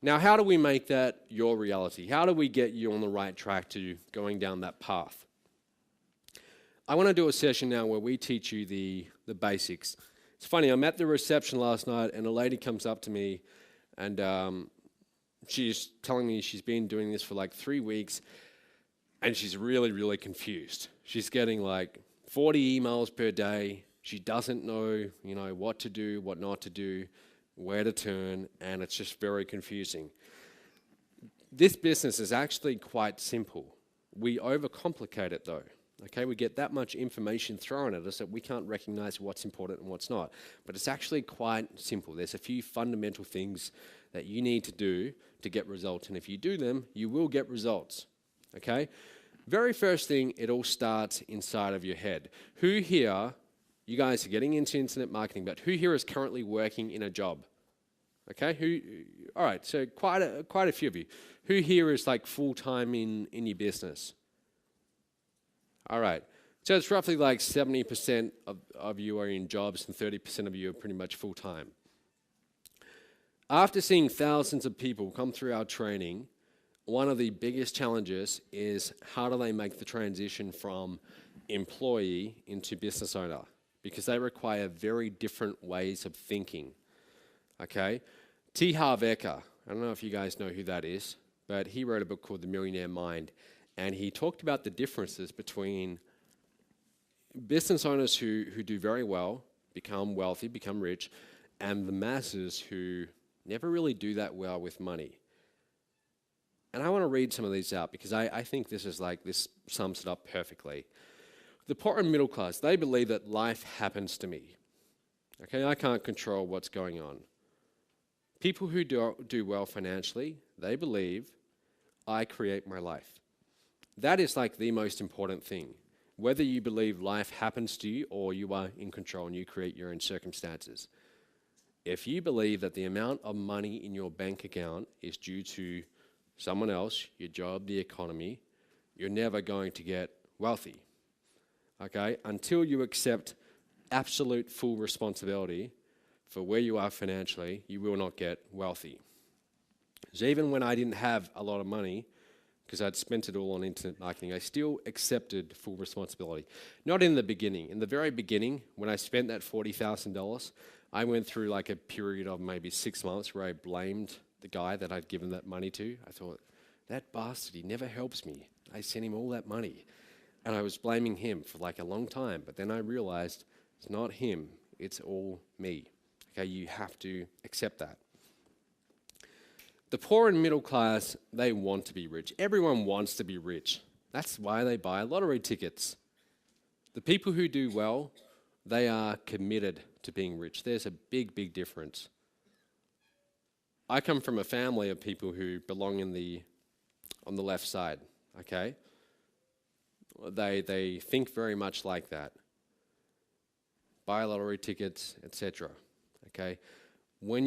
Now, how do we make that your reality? How do we get you on the right track to going down that path? I want to do a session now where we teach you the basics. It's funny, I'm at the reception last night and a lady comes up to me and she's telling me she's been doing this for like 3 weeks and she's really, really confused. She's getting like 40 emails per day. She doesn't know, what to do, what not to do, where to turn, and it's just very confusing. This business is actually quite simple. We overcomplicate it though. Okay, we get that much information thrown at us that we can't recognize what's important and what's not. But it's actually quite simple. There's a few fundamental things that you need to do to get results, and if you do them, you will get results. Okay? Very first thing, it all starts inside of your head. Who here, you guys are getting into internet marketing, but who here is currently working in a job? Okay, all right, so quite a few of you. Who here is like full-time in your business? All right, so it's roughly like 70% of you are in jobs and 30% of you are pretty much full-time. After seeing thousands of people come through our training, one of the biggest challenges is how do they make the transition from employee into business owner? Because they require very different ways of thinking. Okay? T. Harv Eker, I don't know if you guys know who that is, but he wrote a book called The Millionaire Mind, and he talked about the differences between business owners who do very well, become wealthy, become rich, and the masses who never really do that well with money. And I want to read some of these out because I think this sums it up perfectly. The poor and middle class, they believe that life happens to me. Okay, I can't control what's going on. People who do well financially, they believe I create my life. That is like the most important thing. Whether you believe life happens to you or you are in control and you create your own circumstances. If you believe that the amount of money in your bank account is due to someone else, your job, the economy, you're never going to get wealthy. Okay? Until you accept absolute full responsibility for where you are financially, you will not get wealthy. So even when I didn't have a lot of money, because I'd spent it all on internet marketing, I still accepted full responsibility. Not in the beginning. In the very beginning, when I spent that $40,000, I went through like a period of maybe 6 months where I blamed the guy that I'd given that money to. I thought, that bastard, he never helps me. I sent him all that money. And I was blaming him for like a long time. But then I realized it's not him, it's all me. Okay, you have to accept that. The poor and middle class, they want to be rich. Everyone wants to be rich. That's why they buy lottery tickets. The people who do well, they are committed to being rich. There's a big, big difference. I come from a family of people who belong on the left side, okay? They think very much like that. Buy lottery tickets, etc. Okay? When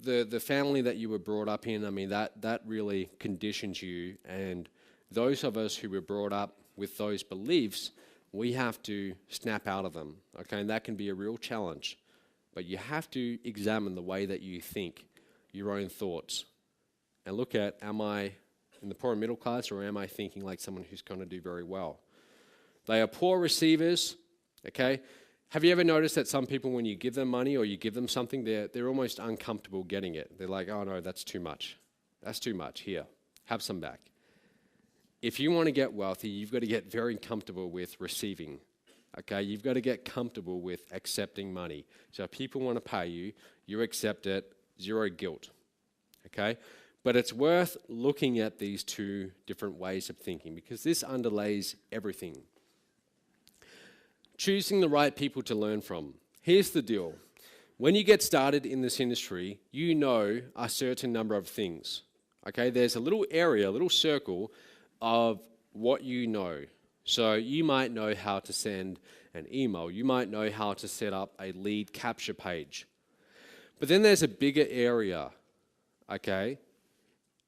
the family that you were brought up in, I mean, that really conditions you, and those of us who were brought up with those beliefs, we have to snap out of them, okay? And that can be a real challenge. But you have to examine the way that you think, your own thoughts, and look at, am I in the poor and middle class, or am I thinking like someone who's going to do very well? They are poor receivers, okay? Have you ever noticed that some people, when you give them money or you give them something, they're almost uncomfortable getting it? They're like, oh no, that's too much. That's too much. Here, have some back. If you want to get wealthy, you've got to get very comfortable with receiving. Okay, you've got to get comfortable with accepting money. So if people want to pay you, you accept it, zero guilt. Okay? But it's worth looking at these two different ways of thinking because this underlays everything. Choosing the right people to learn from. Here's the deal. When you get started in this industry, you know a certain number of things. Okay, there's a little area, a little circle of what you know. So you might know how to send an email. You might know how to set up a lead capture page. But then there's a bigger area, okay?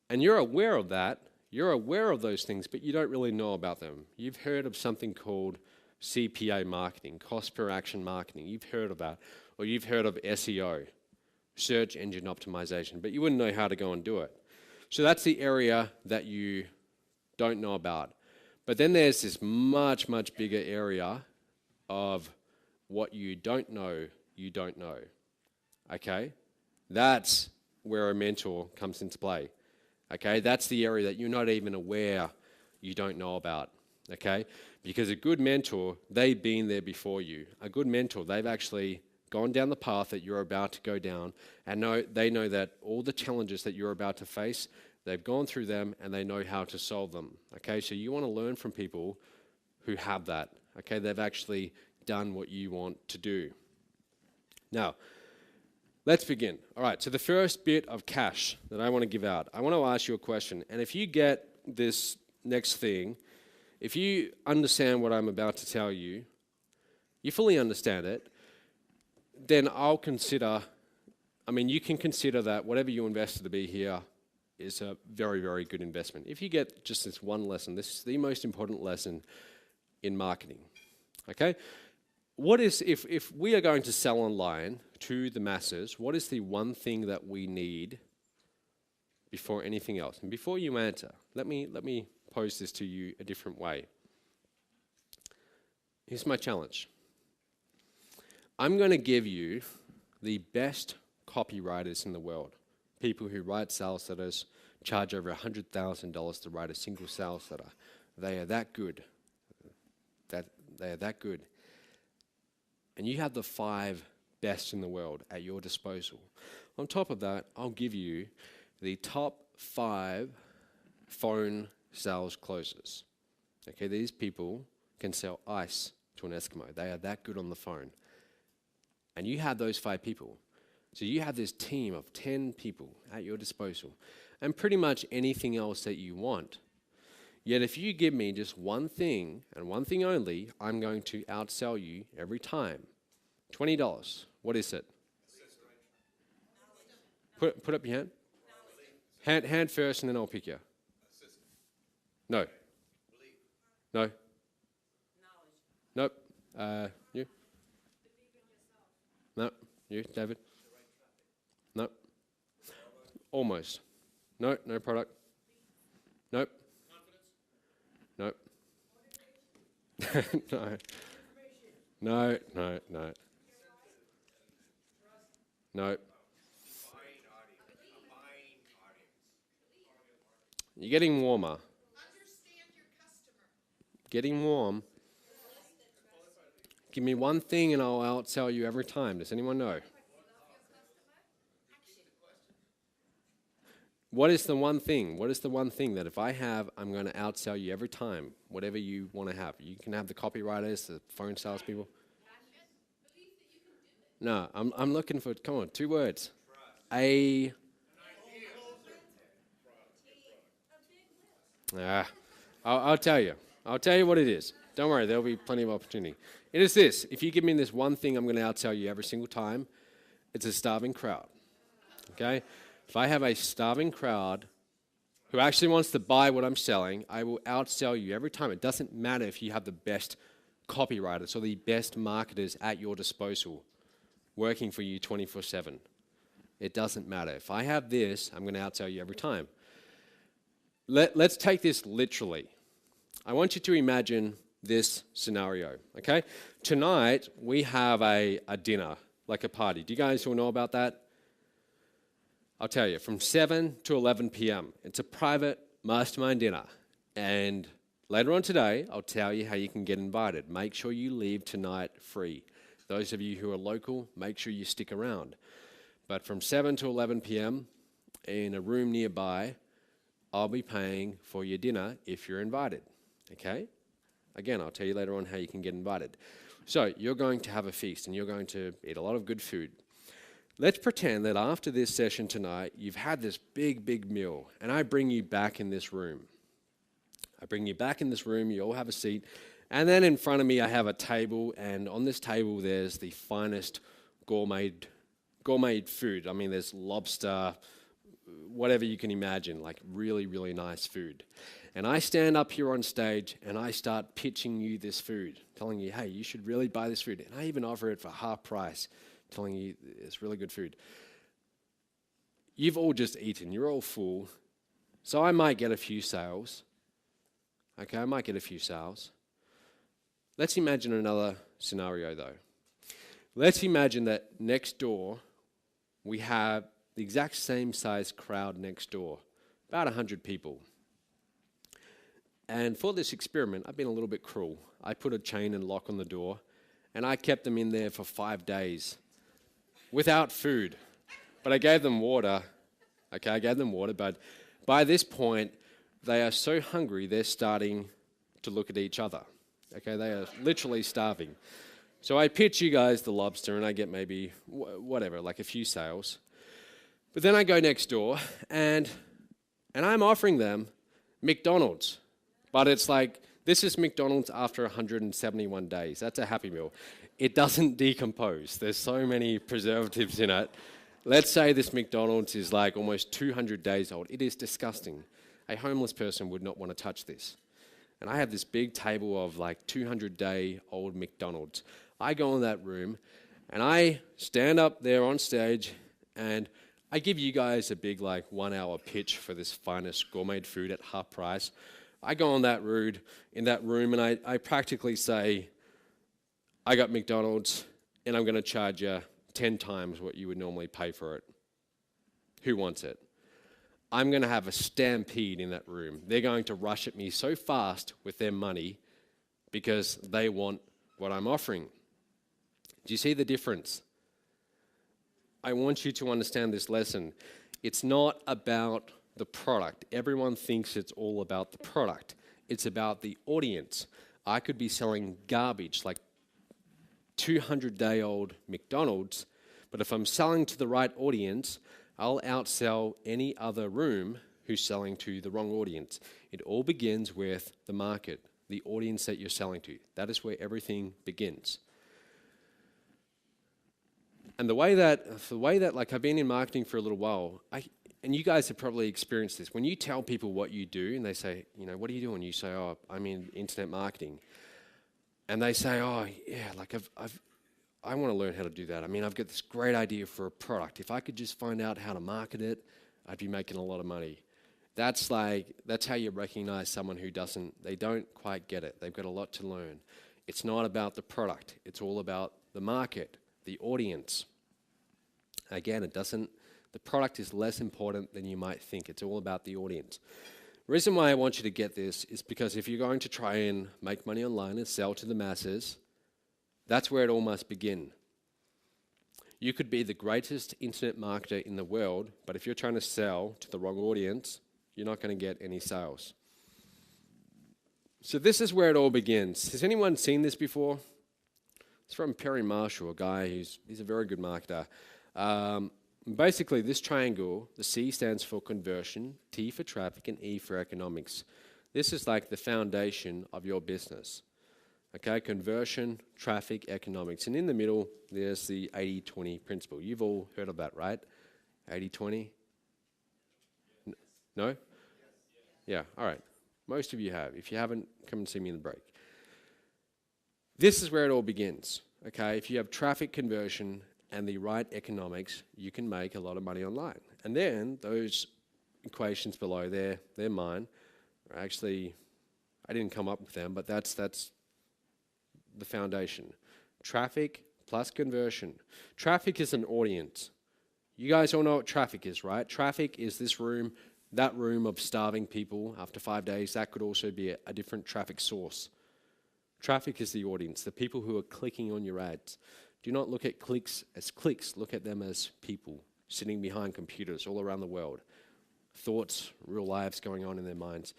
And you're aware of that. You're aware of those things, but you don't really know about them. You've heard of something called CPA marketing, cost per action marketing. You've heard of that. Or you've heard of SEO. search engine optimization, but you wouldn't know how to go and do it. So that's the area that you don't know about. But then there's this much, much bigger area of what you don't know, okay? That's where a mentor comes into play, okay? That's the area that you're not even aware you don't know about, okay? Because a good mentor, they've been there before you. A good mentor, they've actually gone down the path that you're about to go down, and they know that all the challenges that you're about to face, they've gone through them and they know how to solve them, okay? So you want to learn from people who have that, okay? They've actually done what you want to do. Now, let's begin. All right, so the first bit of cash that I want to give out, I want to ask you a question. And if you get this next thing, if you understand what I'm about to tell you, you fully understand it, then I'll consider, you can consider that whatever you invested to be here is a very, very good investment. If you get just this one lesson, this is the most important lesson in marketing, okay? What is, if we are going to sell online to the masses, what is the one thing that we need before anything else? And before you answer, let me pose this to you a different way. Here's my challenge. I'm going to give you the best copywriters in the world, people who write sales letters, charge over $100,000 to write a single sales letter. They are that good. They are that good. And you have the 5 best in the world at your disposal. On top of that, I'll give you the top 5 phone sales closers. Okay, these people can sell ice to an Eskimo. They are that good on the phone. And you have those 5 people. So you have this team of 10 people at your disposal and pretty much anything else that you want. Yet if you give me just one thing and one thing only, I'm going to outsell you every time. $20. What is it? Put up your hand. Hand first and then I'll pick you. No. No. Nope. You? No. You, David? Nope. Almost. No, no product. Nope. Nope. No. No, no, no. No. You're getting warmer. Getting warm. Give me one thing and I'll outsell you every time. Does anyone know? What is the one thing? What is the one thing that if I have, I'm going to outsell you every time, whatever you want to have? You can have the copywriters, the phone salespeople. No, I'm looking for, come on, 2 words. I'll tell you. I'll tell you what it is. Don't worry, there'll be plenty of opportunity. It is this. If you give me this one thing, I'm going to outsell you every single time. It's a starving crowd. Okay? If I have a starving crowd who actually wants to buy what I'm selling, I will outsell you every time. It doesn't matter if you have the best copywriters or the best marketers at your disposal working for you 24/7. It doesn't matter. If I have this, I'm going to outsell you every time. Let's take this literally. I want you to imagine this scenario, okay? Tonight, we have a dinner, like a party. Do you guys all know about that? I'll tell you, from 7 to 11 p.m. It's a private mastermind dinner. And later on today, I'll tell you how you can get invited. Make sure you leave tonight free. Those of you who are local, make sure you stick around. But from 7 to 11 p.m. in a room nearby, I'll be paying for your dinner if you're invited, okay? Again, I'll tell you later on how you can get invited. So you're going to have a feast and you're going to eat a lot of good food. Let's pretend that after this session tonight, you've had this big, big meal, and I bring you back in this room. You all have a seat, and then in front of me I have a table, and on this table there's the finest gourmet food. I mean, there's lobster, whatever you can imagine, like really, really nice food. And I stand up here on stage and I start pitching you this food, telling you, hey, you should really buy this food. And I even offer it for half price, telling you it's really good food. you've all just eaten, you're all full. So I might get a few sales. Okay, I might get a few sales. Let's imagine another scenario though. Let's imagine that next door we have the exact same size crowd next door, about 100 people. And for this experiment, I've been a little bit cruel. I put a chain and lock on the door, and I kept them in there for 5 days without food. But I gave them water. Okay, I gave them water, but by this point, they are so hungry, they're starting to look at each other. Okay, they are literally starving. So I pitch you guys the lobster, and I get maybe, whatever, like a few sales. But then I go next door, and I'm offering them McDonald's. But it's like, this is McDonald's after 171 days. That's a Happy Meal. It doesn't decompose. There's so many preservatives in it. Let's say this McDonald's is like almost 200 days old. It is disgusting. A homeless person would not want to touch this. And I have this big table of like 200-day-old McDonald's. I go in that room, and I stand up there on stage, and I give you guys a big like 1-hour pitch for this finest gourmet food at half price. I go in that room, and I practically say, I got McDonald's, and I'm going to charge you 10 times what you would normally pay for it. Who wants it? I'm going to have a stampede in that room. They're going to rush at me so fast with their money because they want what I'm offering. Do you see the difference? I want you to understand this lesson. It's not about the product. Everyone thinks it's all about the product. It's about the audience. I could be selling garbage like 200-day-old McDonald's, but if I'm selling to the right audience, I'll outsell any other room who's selling to the wrong audience. It all begins with the market, the audience that you're selling to. That is where everything begins. And the way that like I've been in marketing for a little while, and you guys have probably experienced this. When you tell people what you do, and they say, what are you doing? You say, oh, I'm in internet marketing. And they say, oh, yeah, like I want to learn how to do that. I've got this great idea for a product. If I could just find out how to market it, I'd be making a lot of money. That's how you recognize someone who they don't quite get it. They've got a lot to learn. It's not about the product. It's all about the market, the audience. Again, the product is less important than you might think. It's all about the audience. The reason why I want you to get this is because if you're going to try and make money online and sell to the masses, that's where it all must begin. You could be the greatest internet marketer in the world, but if you're trying to sell to the wrong audience, you're not going to get any sales. So this is where it all begins. Has anyone seen this before? It's from Perry Marshall, a guy he's a very good marketer. Basically, this triangle, the C stands for conversion, T for traffic, and E for economics. This is like the foundation of your business. Okay, conversion, traffic, economics. And in the middle, there's the 80-20 principle. You've all heard of that, right? 80-20? No? Yeah, all right. Most of you have. If you haven't, come and see me in the break. This is where it all begins. Okay, if you have traffic conversion and the right economics, you can make a lot of money online. And then those equations below there, they're mine. Actually, I didn't come up with them, but that's the foundation. Traffic plus conversion. Traffic is an audience. You guys all know what traffic is, right? Traffic is this room, that room of starving people after 5 days. That could also be a different traffic source. Traffic is the audience, the people who are clicking on your ads. Do not look at clicks as clicks. Look at them as people sitting behind computers all around the world. Thoughts, real lives going on in their minds.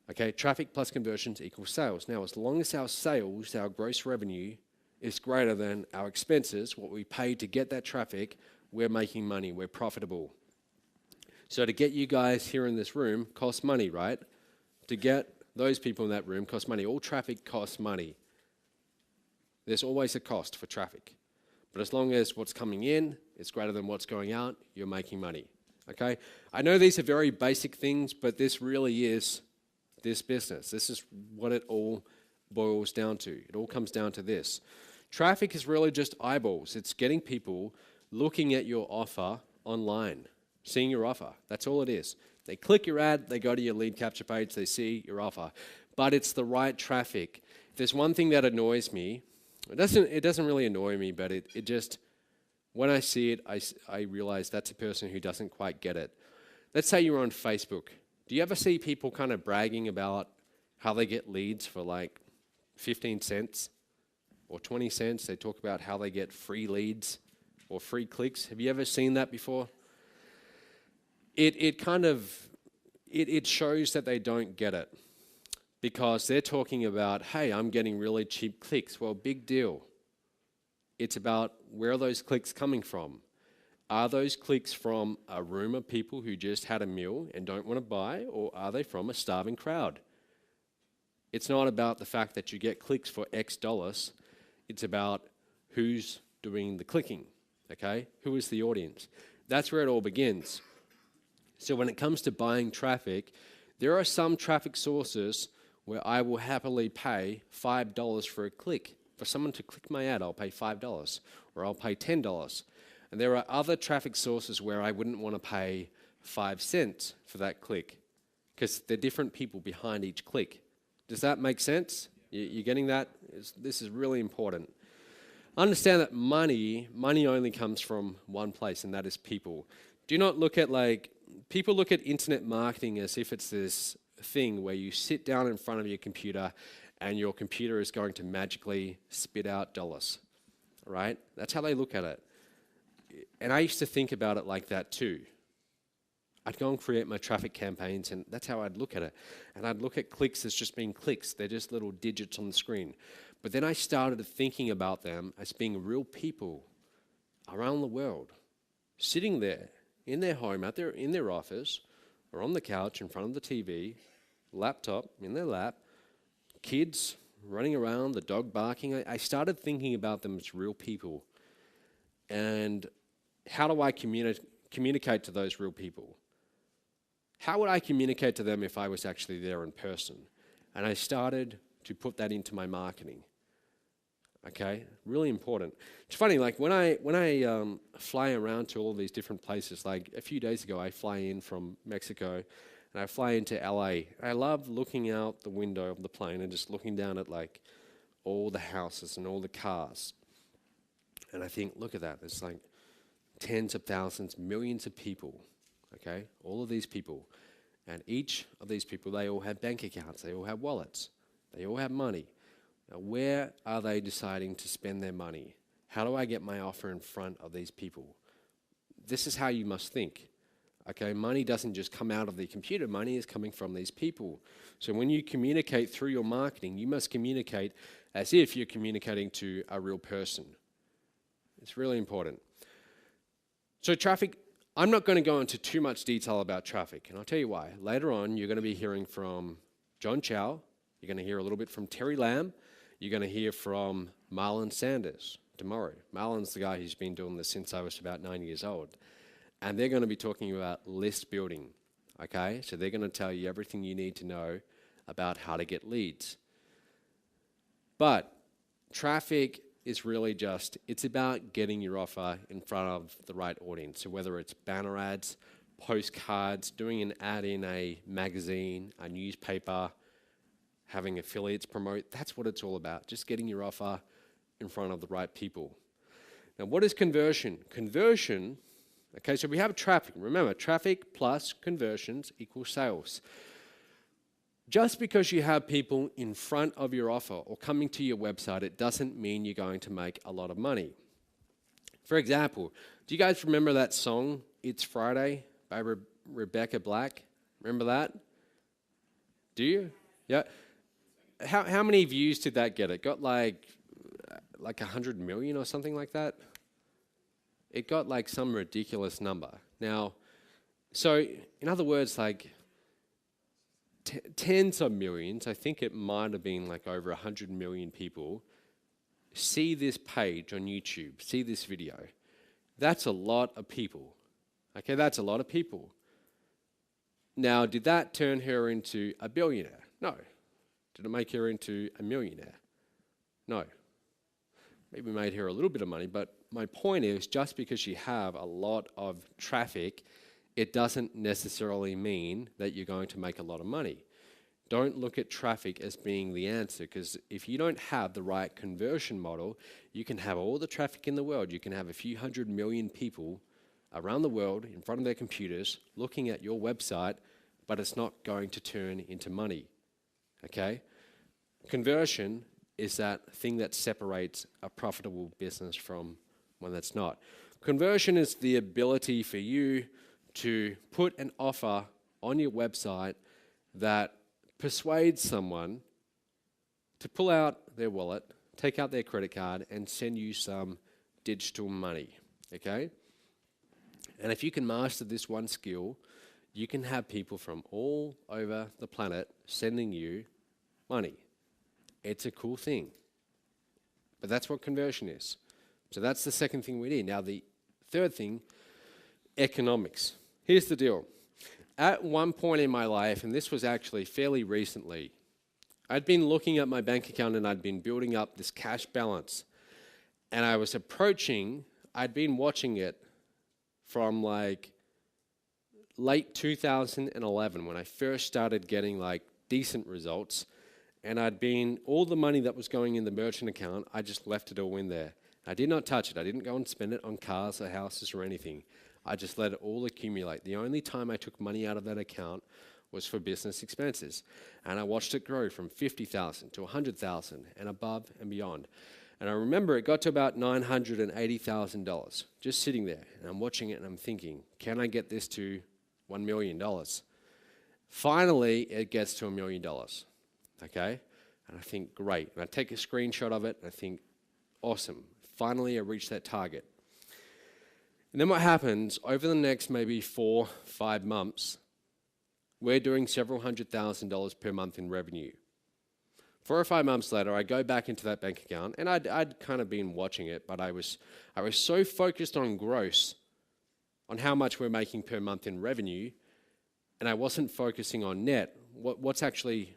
Okay, traffic plus conversions equals sales. Now, as long as our sales, our gross revenue, is greater than our expenses, what we pay to get that traffic, we're making money, we're profitable. So to get you guys here in this room costs money, right? To get those people in that room costs money. All traffic costs money. There's always a cost for traffic. But as long as what's coming in is greater than what's going out, you're making money. Okay? I know these are very basic things, but this really is this business. This is what it all boils down to. It all comes down to this. Traffic is really just eyeballs. It's getting people looking at your offer online. seeing your offer. That's all it is. They click your ad, they go to your lead capture page, they see your offer. But it's the right traffic. If there's one thing that annoys me, it doesn't really annoy me, but it just, when I see it, I realize that's a person who doesn't quite get it. Let's say you're on Facebook. Do you ever see people kind of bragging about how they get leads for like 15 cents or 20 cents? They talk about how they get free leads or free clicks. Have you ever seen that before? It shows that they don't get it, because they're talking about, hey, I'm getting really cheap clicks. Well, big deal. It's about, where are those clicks coming from? Are those clicks from a room of people who just had a meal and don't want to buy, or are they from a starving crowd? It's not about the fact that you get clicks for X dollars. It's about who's doing the clicking, okay? Who is the audience? That's where it all begins. So when it comes to buying traffic, there are some traffic sources where I will happily pay $5 for a click. For someone to click my ad, I'll pay $5, or I'll pay $10. And there are other traffic sources where I wouldn't want to pay 5 cents for that click, because there are different people behind each click. Does that make sense? You getting that? This is really important. Understand that money only comes from one place, and that is people. Do not look at, people look at internet marketing as if it's this thing where you sit down in front of your computer and your computer is going to magically spit out dollars, right? That's how they look at it. And I used to think about it like that too. I'd go and create my traffic campaigns, and that's how I'd look at it. And I'd look at clicks as just being clicks. They're just little digits on the screen. But then I started thinking about them as being real people around the world, sitting there in their home, out there in their office, or on the couch in front of the TV, laptop in their lap, kids running around, the dog barking. I started thinking about them as real people. And how do I communicate to those real people? How would I communicate to them if I was actually there in person? And I started to put that into my marketing. Okay, really important. It's funny, like when I fly around to all these different places, like a few days ago I fly in from Mexico and I fly into LA. I love looking out the window of the plane and just looking down at like all the houses and all the cars. And I think, look at that, there's like tens of thousands, millions of people, okay? All of these people. And each of these people, they all have bank accounts, they all have wallets, they all have money. Now, where are they deciding to spend their money? How do I get my offer in front of these people? This is how you must think. Okay, money doesn't just come out of the computer, money is coming from these people. So when you communicate through your marketing, you must communicate as if you're communicating to a real person. It's really important. So traffic, I'm not going to go into too much detail about traffic, and I'll tell you why. Later on, you're going to be hearing from John Chow, you're going to hear a little bit from Terry Lamb, you're going to hear from Marlon Sanders tomorrow. Marlon's the guy who's been doing this since I was about 9 years old. And they're going to be talking about list building, okay? So they're going to tell you everything you need to know about how to get leads. But traffic is really just, it's about getting your offer in front of the right audience. So whether it's banner ads, postcards, doing an ad in a magazine, a newspaper, having affiliates promote, that's what it's all about, just getting your offer in front of the right people. Now, what is conversion? Conversion, okay, so we have traffic. Remember, traffic plus conversions equals sales. Just because you have people in front of your offer or coming to your website, it doesn't mean you're going to make a lot of money. For example, do you guys remember that song, It's Friday, by Rebecca Black? Remember that? Do you? Yeah. How many views did that get? It got like 100 million or something like that. It got like some ridiculous number. Now, so in other words, like tens of millions, I think it might have been like over 100 million people see this page on YouTube, see this video. That's a lot of people. Okay, that's a lot of people. Now, did that turn her into a billionaire? No. Did it make her into a millionaire? No. Maybe made her a little bit of money, but my point is, just because you have a lot of traffic, it doesn't necessarily mean that you're going to make a lot of money. Don't look at traffic as being the answer, because if you don't have the right conversion model, you can have all the traffic in the world. You can have a few 100 million people around the world in front of their computers looking at your website, but it's not going to turn into money, okay? Conversion is that thing that separates a profitable business from one that's not. Conversion is the ability for you to put an offer on your website that persuades someone to pull out their wallet, take out their credit card, and send you some digital money, okay? And if you can master this one skill, you can have people from all over the planet sending you money. It's a cool thing. But that's what conversion is. So that's the second thing we need. Now, the third thing, economics. Here's the deal. At one point in my life, and this was actually fairly recently, I'd been looking at my bank account and I'd been building up this cash balance. And I was I'd been watching it from like late 2011 when I first started getting like decent results. And all the money that was going in the merchant account, I just left it all in there. I did not touch it. I didn't go and spend it on cars or houses or anything. I just let it all accumulate. The only time I took money out of that account was for business expenses. And I watched it grow from 50,000 to 100,000 and above and beyond. And I remember it got to about $980,000 just sitting there. And I'm watching it and I'm thinking, can I get this to $1 million? Finally, it gets to $1 million. Okay? And I think, great. And I take a screenshot of it and I think, awesome. Finally, I reached that target. And then what happens, over the next maybe 4-5 months, we're doing several $100,000 per month in revenue. 4 or 5 months later, I go back into that bank account, and I'd kind of been watching it, but I was so focused on gross, on how much we're making per month in revenue, and I wasn't focusing on net, what's actually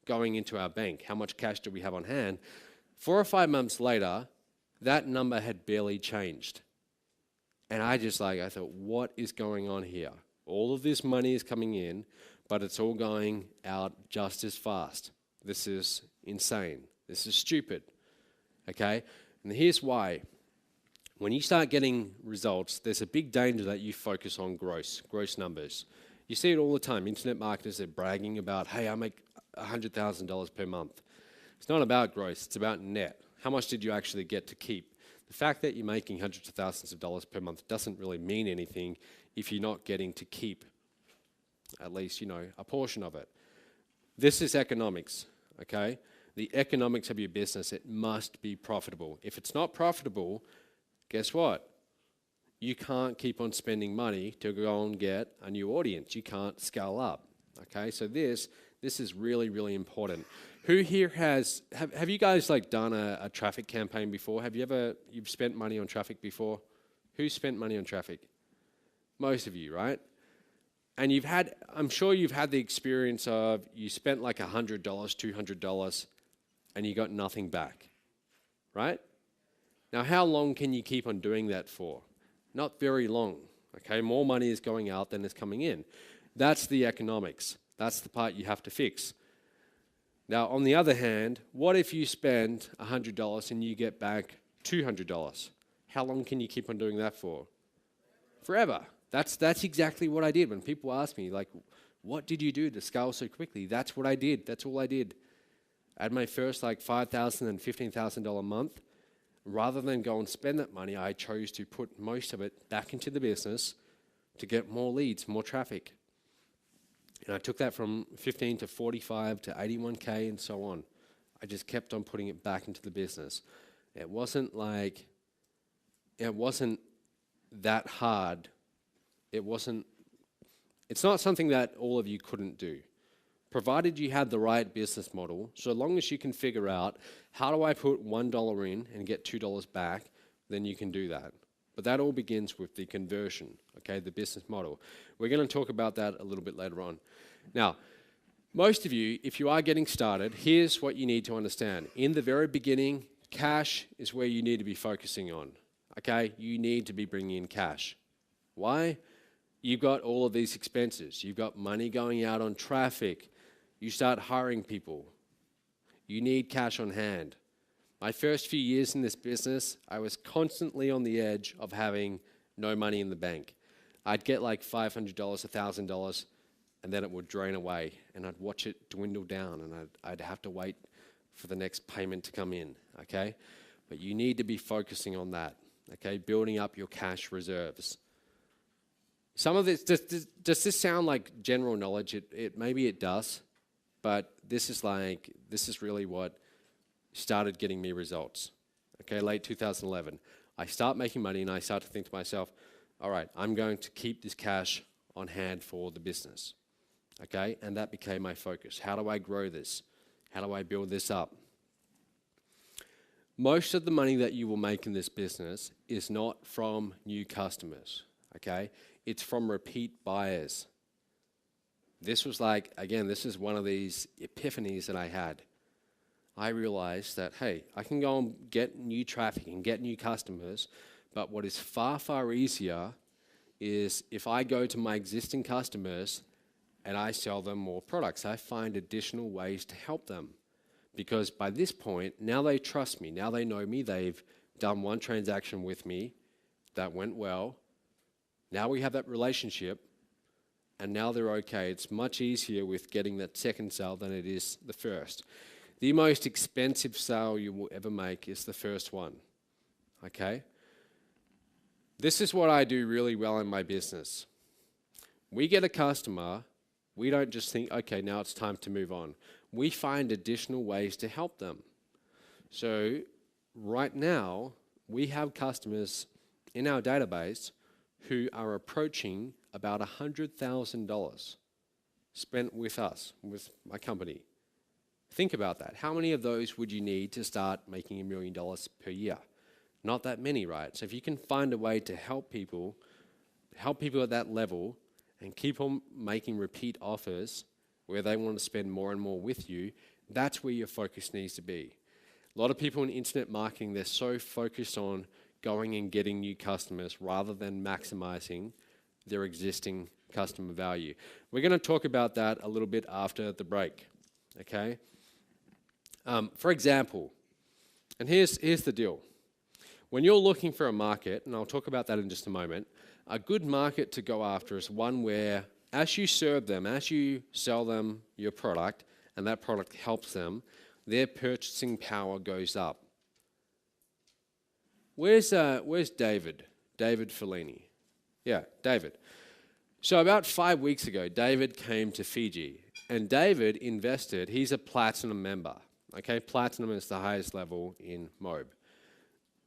going into our bank, how much cash do we have on hand. 4 or 5 months later, that number had barely changed. And I thought, what is going on here? All of this money is coming in, but it's all going out just as fast. This is insane. This is stupid. Okay? And here's why. When you start getting results, there's a big danger that you focus on gross numbers. You see it all the time. Internet marketers are bragging about, hey, I make $100,000 per month. It's not about gross, it's about net. How much did you actually get to keep? The fact that you're making hundreds of thousands of dollars per month doesn't really mean anything if you're not getting to keep at least, a portion of it. This is economics, okay? The economics of your business, it must be profitable. If it's not profitable, guess what? You can't keep on spending money to go and get a new audience. You can't scale up, okay? So this is really, really important. Who here have you guys done a traffic campaign before? You've spent money on traffic before? Who's spent money on traffic? Most of you, right? And I'm sure you've had the experience of you spent like $100, $200, and you got nothing back, right? Now, how long can you keep on doing that for? Not very long, okay? More money is going out than is coming in. That's the economics. That's the part you have to fix. Now, on the other hand, what if you spend $100 and you get back $200? How long can you keep on doing that for? Forever. That's exactly what I did. When people ask me, what did you do to scale so quickly? That's what I did. That's all I did. I had my first $5,000 and $15,000 a month. Rather than go and spend that money, I chose to put most of it back into the business to get more leads, more traffic. And I took that from 15 to 45 to 81K and so on. I just kept on putting it back into the business. It wasn't that hard. It's not something that all of you couldn't do. Provided you had the right business model, so long as you can figure out, how do I put $1 in and get $2 back, then you can do that. But that all begins with the conversion, okay, the business model. We're going to talk about that a little bit later on. Now, most of you, if you are getting started, here's what you need to understand. In the very beginning, cash is where you need to be focusing on, okay? You need to be bringing in cash. Why? You've got all of these expenses. You've got money going out on traffic. You start hiring people. You need cash on hand. My first few years in this business, I was constantly on the edge of having no money in the bank. I'd get like $500, $1,000, and then it would drain away, and I'd watch it dwindle down, and I'd have to wait for the next payment to come in, okay? But you need to be focusing on that, okay? Building up your cash reserves. Some of this, does this sound like general knowledge? Maybe it does, but this is really what started getting me results. Okay, late 2011. I start making money and I start to think to myself, all right, I'm going to keep this cash on hand for the business. Okay, and that became my focus. How do I grow this? How do I build this up? Most of the money that you will make in this business is not from new customers, okay? It's from repeat buyers. This was like, again, this is one of these epiphanies that I had. I realized that, hey, I can go and get new traffic and get new customers, but what is far, far easier is if I go to my existing customers and I sell them more products. I find additional ways to help them. Because by this point, now they trust me, now they know me, they've done one transaction with me that went well. Now we have that relationship, and now they're okay. It's much easier with getting that second sale than it is the first. The most expensive sale you will ever make is the first one, okay? This is what I do really well in my business. We get a customer, we don't just think, okay, now it's time to move on. We find additional ways to help them. So right now, we have customers in our database who are approaching about $100,000 spent with us, with my company. Think about that. How many of those would you need to start making $1 million per year? Not that many, right? So if you can find a way to help people at that level and keep on making repeat offers where they want to spend more and more with you, that's where your focus needs to be. A lot of people in internet marketing, they're so focused on going and getting new customers rather than maximizing their existing customer value. We're going to talk about that a little bit after the break, okay? For example, and here's the deal. When you're looking for a market, and I'll talk about that in just a moment, a good market to go after is one where as you serve them, as you sell them your product, and that product helps them, their purchasing power goes up. Where's David? David Fellini. Yeah, David. So about 5 weeks ago, David came to Fiji, and David invested, he's a platinum member. Okay, platinum is the highest level in MOB.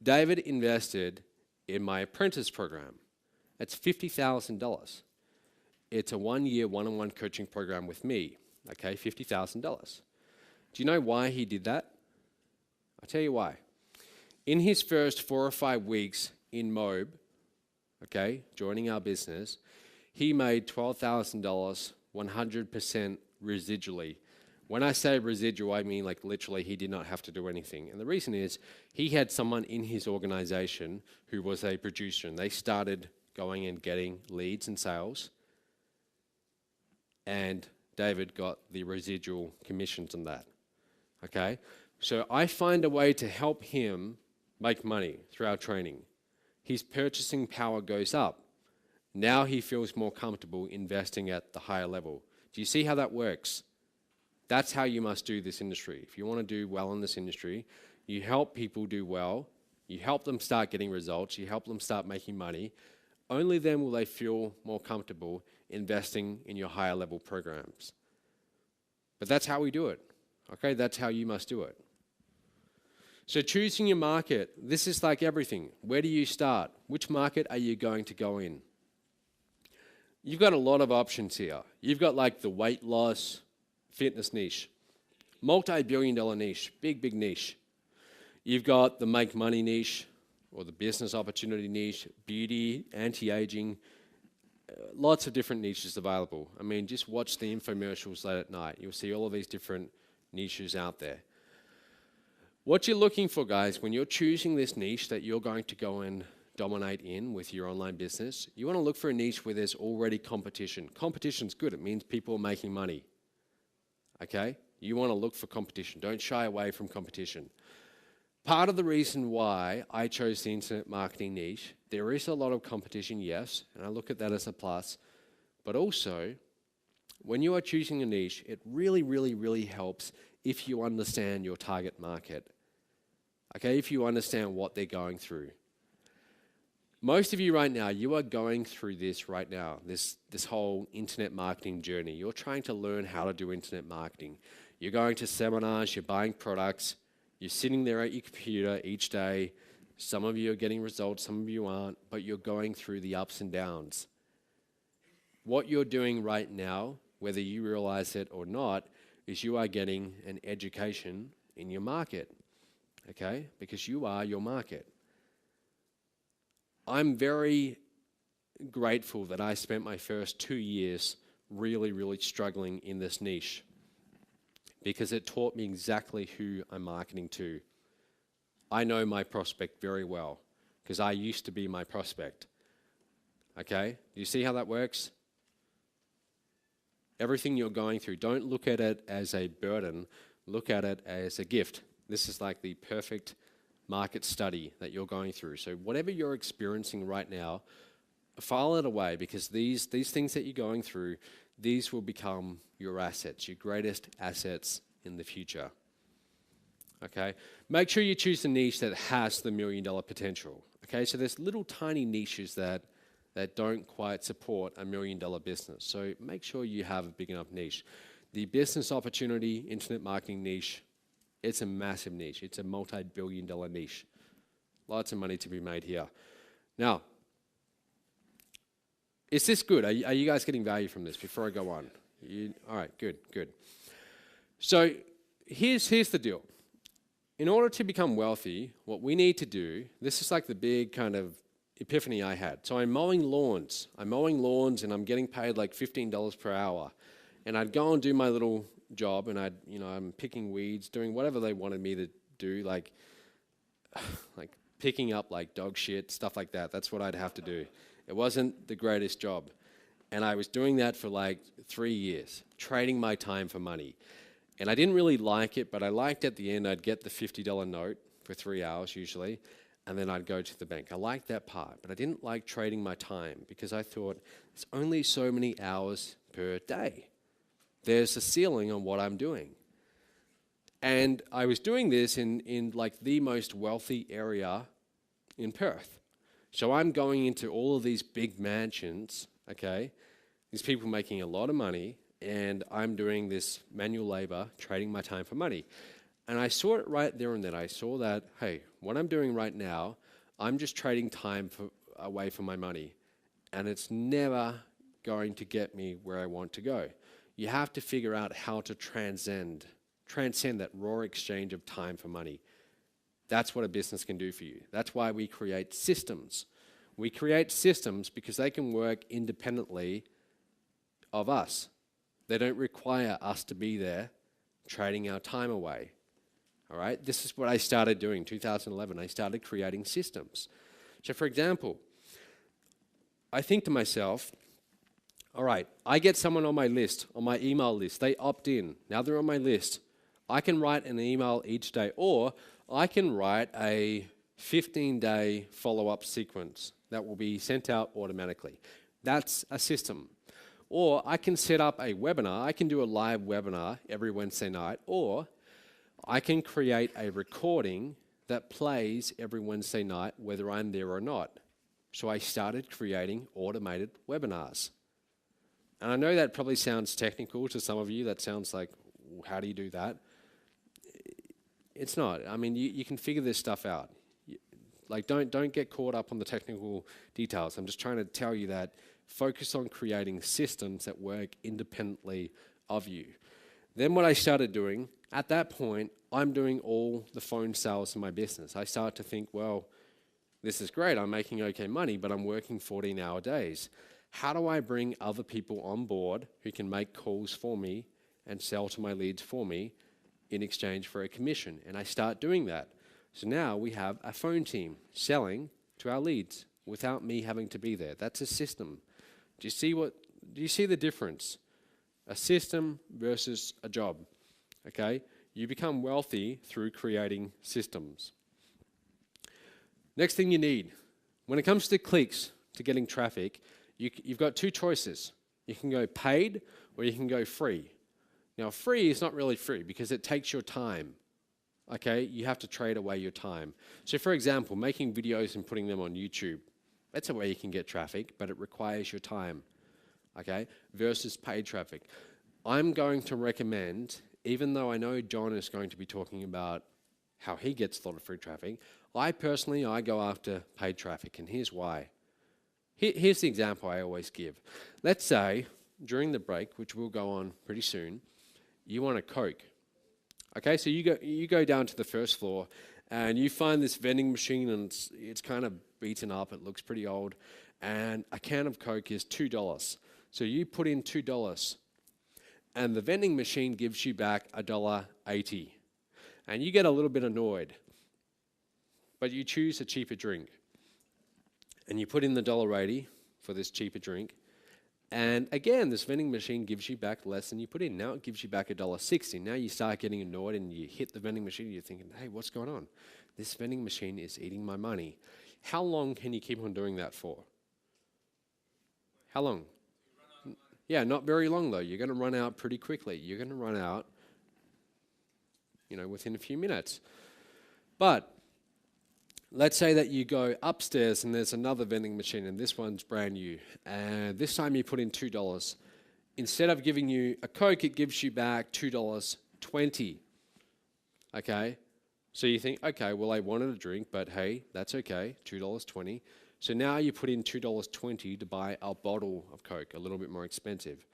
David invested in my apprentice program. It's $50,000. It's a 1-year one-on-one coaching program with me. Okay, $50,000. Do you know why he did that? I'll tell you why. In his first 4 or 5 weeks in MOB, okay, joining our business, he made $12,000 100% residually. When I say residual, I mean like literally he did not have to do anything. And the reason is he had someone in his organization who was a producer, and they started going and getting leads and sales, and David got the residual commissions on that. Okay? So I find a way to help him make money through our training. His purchasing power goes up. Now he feels more comfortable investing at the higher level. Do you see how that works? That's how you must do this industry. If you want to do well in this industry, you help people do well, you help them start getting results, you help them start making money. Only then will they feel more comfortable investing in your higher level programs. But that's how we do it. Okay, that's how you must do it. So choosing your market, this is like everything. Where do you start? Which market are you going to go in? You've got a lot of options here. You've got like the weight loss, fitness niche, multi-billion-dollar niche, big niche. You've got the make money niche or the business opportunity niche, beauty, anti-aging, lots of different niches available. I mean, just watch the infomercials late at night. You'll see all of these different niches out there. What you're looking for, guys, when you're choosing this niche that you're going to go and dominate in with your online business, you want to look for a niche where there's already competition. Competition's good. It means people are making money. Okay? You want to look for competition. Don't shy away from competition. Part of the reason why I chose the internet marketing niche, there is a lot of competition, yes, and I look at that as a plus, but also, when you are choosing a niche, it really, really, really helps if you understand your target market. Okay, if you understand what they're going through. Most of you right now, you are going through this right now, this whole internet marketing journey. You're trying to learn how to do internet marketing. You're going to seminars, you're buying products, you're sitting there at your computer each day. Some of you are getting results, some of you aren't, but you're going through the ups and downs. What you're doing right now, whether you realize it or not, is you are getting an education in your market, okay? Because you are your market. I'm very grateful that I spent my first 2 years really, really struggling in this niche because it taught me exactly who I'm marketing to. I know my prospect very well because I used to be my prospect. Okay? Do you see how that works? Everything you're going through, don't look at it as a burden, look at it as a gift. This is like the perfect market study that you're going through. So whatever you're experiencing right now, file it away because these things that you're going through, these will become your assets, your greatest assets in the future. Okay? Make sure you choose a niche that has the $1 million potential. Okay? So there's little tiny niches that don't quite support $1 million business. So make sure you have a big enough niche. The business opportunity, internet marketing niche, it's a massive niche. It's a multi-billion-dollar niche. Lots of money to be made here. Now, is this good? Are you guys getting value from this before I go on? All right, good. So here's the deal. In order to become wealthy, what we need to do, this is like the big kind of epiphany I had. So I'm mowing lawns. and I'm getting paid like $15 per hour. And I'd go and do my little job and I'm picking weeds, doing whatever they wanted me to do, like picking up like dog shit, stuff like that. That's what I'd have to do. It wasn't the greatest job. And I was doing that for like 3 years, trading my time for money. And I didn't really like it, but I liked at the end I'd get the $50 note for 3 hours usually, and then I'd go to the bank. I liked that part, but I didn't like trading my time because I thought it's only so many hours per day. There's a ceiling on what I'm doing. And I was doing this in like the most wealthy area in Perth. So I'm going into all of these big mansions, okay? These people making a lot of money, and I'm doing this manual labor, trading my time for money. And I saw it right there and then. I saw that, hey, what I'm doing right now, I'm just trading time away from my money. And it's never going to get me where I want to go. You have to figure out how to transcend that raw exchange of time for money. That's what a business can do for you. That's why we create systems. We create systems because they can work independently of us. They don't require us to be there trading our time away. All right? This is what I started doing in 2011. I started creating systems. So for example, I think to myself, all right, I get someone on my list, on my email list. They opt in. Now they're on my list. I can write an email each day, or I can write a 15-day follow-up sequence that will be sent out automatically. That's a system. Or I can set up a webinar. I can do a live webinar every Wednesday night, or I can create a recording that plays every Wednesday night, whether I'm there or not. So I started creating automated webinars. And I know that probably sounds technical to some of you. That sounds like, how do you do that? It's not. I mean, you can figure this stuff out. Like, don't get caught up on the technical details. I'm just trying to tell you that focus on creating systems that work independently of you. Then what I started doing, at that point, I'm doing all the phone sales in my business. I start to think, well, this is great. I'm making okay money, but I'm working 14-hour days. How do I bring other people on board who can make calls for me and sell to my leads for me in exchange for a commission? And I start doing that. So now we have a phone team selling to our leads without me having to be there. That's a system. Do you see the difference? A system versus a job, okay? You become wealthy through creating systems. Next thing you need, when it comes to clicks, to getting traffic, you've got two choices. You can go paid or you can go free. Now, free is not really free because it takes your time, okay? You have to trade away your time. So, for example, making videos and putting them on YouTube, that's a way you can get traffic, but it requires your time, okay? Versus paid traffic. I'm going to recommend, even though I know John is going to be talking about how he gets a lot of free traffic, I go after paid traffic, and here's why. Here's the example I always give. Let's say, during the break, which will go on pretty soon, you want a Coke. Okay, so you go down to the first floor, and you find this vending machine, and it's kind of beaten up, it looks pretty old, and a can of Coke is $2. So you put in $2, and the vending machine gives you back $1.80. And you get a little bit annoyed, but you choose a cheaper drink. And you put in the $1.80 for this cheaper drink. And again, this vending machine gives you back less than you put in. Now it gives you back $1.60. Now you start getting annoyed and you hit the vending machine and you're thinking, hey, what's going on? This vending machine is eating my money. How long can you keep on doing that for? How long? Yeah, not very long though. You're going to run out pretty quickly. You're going to run out, within a few minutes. But let's say that you go upstairs and there's another vending machine and this one's brand new. And this time you put in $2. Instead of giving you a Coke, it gives you back $2.20. Okay? So you think, okay, well, I wanted a drink, but hey, that's okay, $2.20. So now you put in $2.20 to buy a bottle of Coke, a little bit more expensive.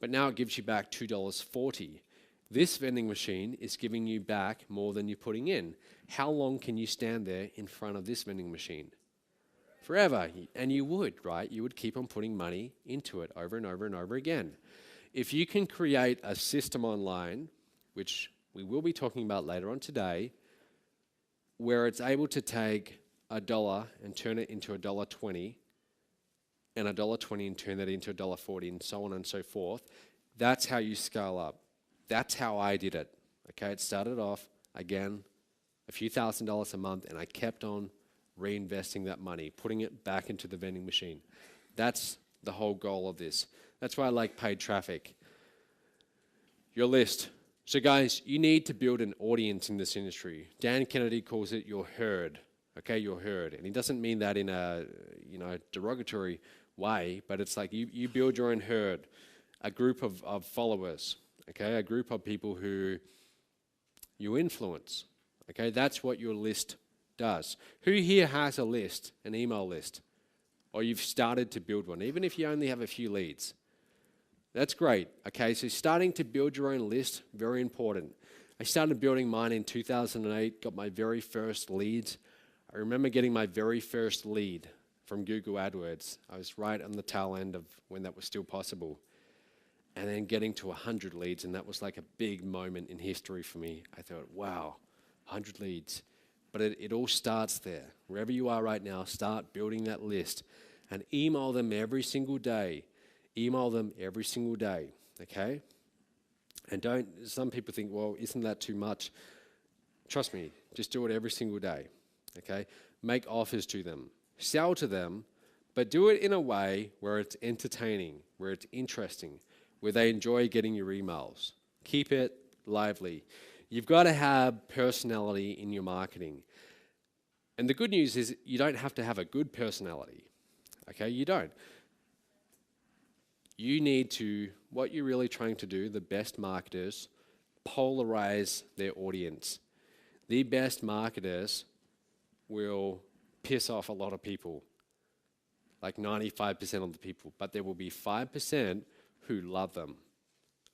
But now it gives you back $2.40. This vending machine is giving you back more than you're putting in. How long can you stand there in front of this vending machine? Forever. And you would, right? You would keep on putting money into it over and over and over again. If you can create a system online, which we will be talking about later on today, where it's able to take $1 and turn it into $1.20, and $1.20 and turn that into $1.40, and so on and so forth, that's how you scale up. That's how I did it. Okay, it started off, again, a few $1,000s a month, and I kept on reinvesting that money, putting it back into the vending machine. That's the whole goal of this. That's why I like paid traffic. Your list. So guys, you need to build an audience in this industry. Dan Kennedy calls it your herd. Okay, your herd. And he doesn't mean that in a derogatory way, but it's like you build your own herd, a group of followers. Okay, a group of people who you influence. Okay, that's what your list does. Who here has a list, an email list? Or you've started to build one, even if you only have a few leads? That's great. Okay, so starting to build your own list, very important. I started building mine in 2008, got my very first leads. I remember getting my very first lead from Google AdWords. I was right on the tail end of when that was still possible. And then getting to 100 leads, and that was like a big moment in history for me. I thought, wow, 100 leads. But it all starts there. Wherever you are right now, start building that list and email them every single day. Email them every single day, okay? And some people think, well, isn't that too much? Trust me, just do it every single day, okay? Make offers to them. Sell to them, but do it in a way where it's entertaining, where it's interesting, where they enjoy getting your emails. Keep it lively. You've got to have personality in your marketing. And the good news is you don't have to have a good personality. Okay, you don't. You need to, what you're really trying to do, the best marketers, polarize their audience. The best marketers will piss off a lot of people, like 95% of the people, but there will be 5% who love them,